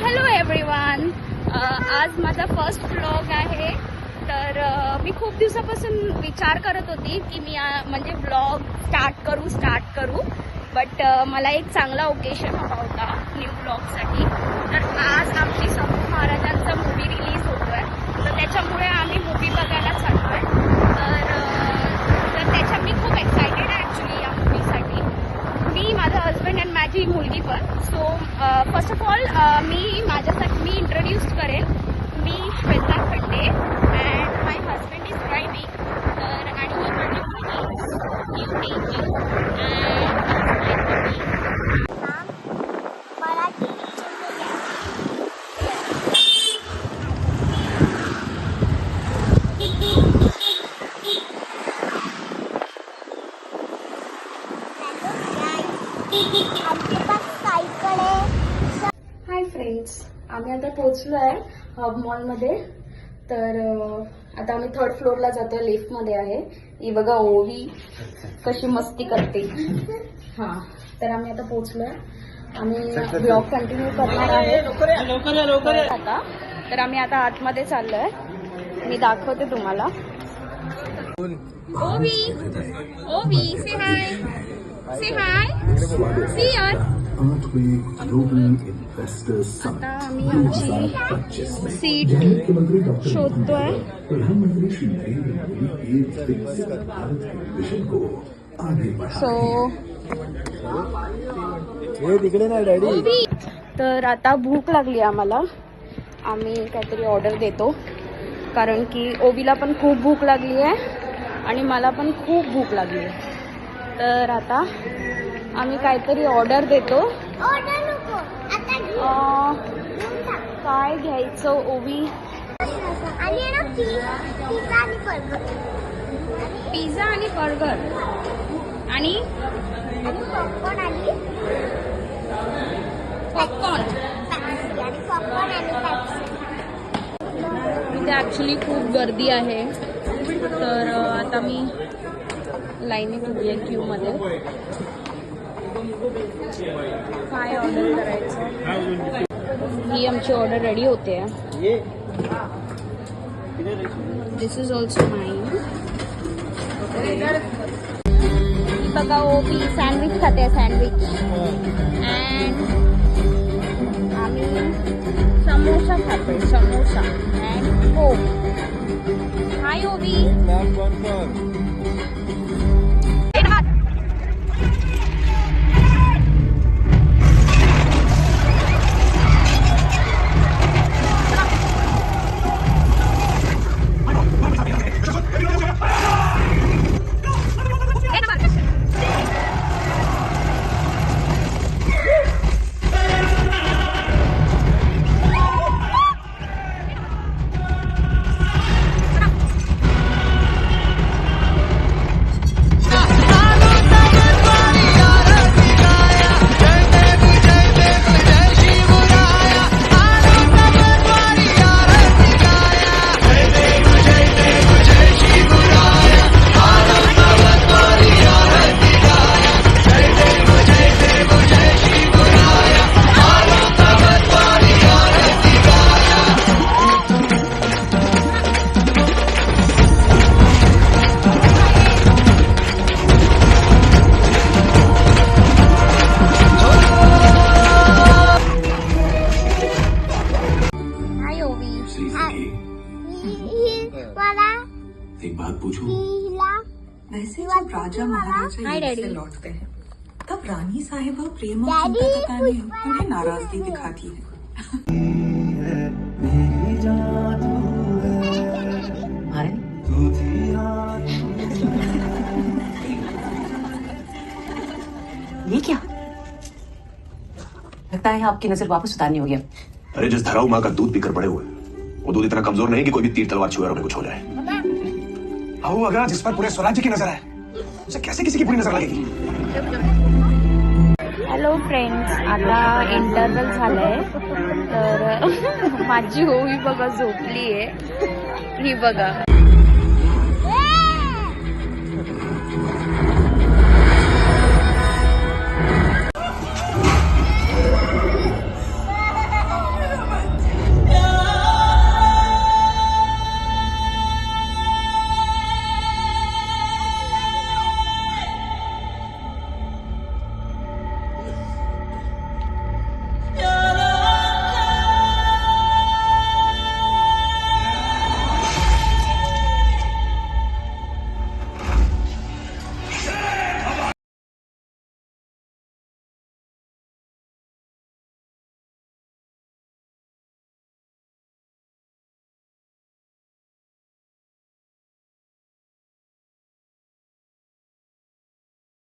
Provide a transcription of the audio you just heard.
Hello everyone, आज माझा first vlog आहे. तर मी खूप दिवसापासून विचार करत होती की मी म्हणजे व्लॉग स्टार्ट करू बट मला एक चांगला ओकेशन हवा होता न्यू व्लॉगसाठी. तर आज आमची शाहू महाराजांचा मूवी रिलीज होतोय, तर त्याच्यामुळे आम्ही मूवी बघायला चाललोय. तर त्याच्या मी खूप एक्सायटेड आहे ॲक्च्युली या मूवीसाठी. मी, माझा हजबंड आणि माझी मुलगी पण. So first of all me introduce करेन. मी श्वेता खंडे and my husband is driving. तर आणि ही माझी मुलगी हाय फ्रेंड्स, आम्ही आता पोहोचलो आहे हब मॉलमध्ये. तर आता आम्ही 3rd फ्लोअरला जातो, लिफ्टमध्ये आहे. ही बघा ओवी कशी मस्ती करते. हां, तर आम्ही आता पोहोचलो आहे. आम्ही ब्लॉग कंटिन्यू करणार आहे आता. तर आम्ही आता आतमध्ये चाललो आहे, मी दाखवते तुम्हाला. ओवी से हाय, से हाय, सी यार. आता आम्ही आमची सीट शोधतोय. सो तिकडे ना डॅडी. तर आता भूक लागली आम्हाला. आम्ही काहीतरी ऑर्डर देतो कारण की ओवीला पण खूप भूक लागली आहे आणि मला पण खूप भूक लागली आहे. तर आता आम्ही काहीतरी ऑर्डर देतो. काय घ्यायचं ओवी? पिझ्झा आणि बर्गर आणि पॉपकॉर्न. इथे ॲक्च्युली खूप गर्दी आहे, तर आता मी लाईनीत उभी आहे क्यूमध्ये. काय ऑर्डर करायचं? ही आमची ऑर्डर रेडी होते. दिस इज ऑल्सो माइन. ही बघा ओवी सँडविच खाते, सँडविच. अँड आम्ही समोसा खातोय, समोसा अँड कोक. हाय ओवी. एक बात पूछूं? वैसे जब राजा महाराजा युद्ध से लौटते हैं तब रानी साहिबा प्रेम और चिंता जताने उन्हें नाराजगी दिखाती है. ये क्या? लगता है आपकी नजर वापस उतारनी होगी. अरे जिस धराऊ माँ का दूध पीकर बड़े हुए, वो दूध इतना कमजोर नहीं कि कोई भी तीर तलवार छुए और हमें कुछ हो जाए. अहो अगर जिस पर पूरे स्वराज्य की नजर है, उसे कैसे किसी की पूरी नजर लगेगी? हॅलो फ्रेंड्स, आता इंटरवल झालंय. तर माझी ओवी बघा झोपली आहे. ही बघा.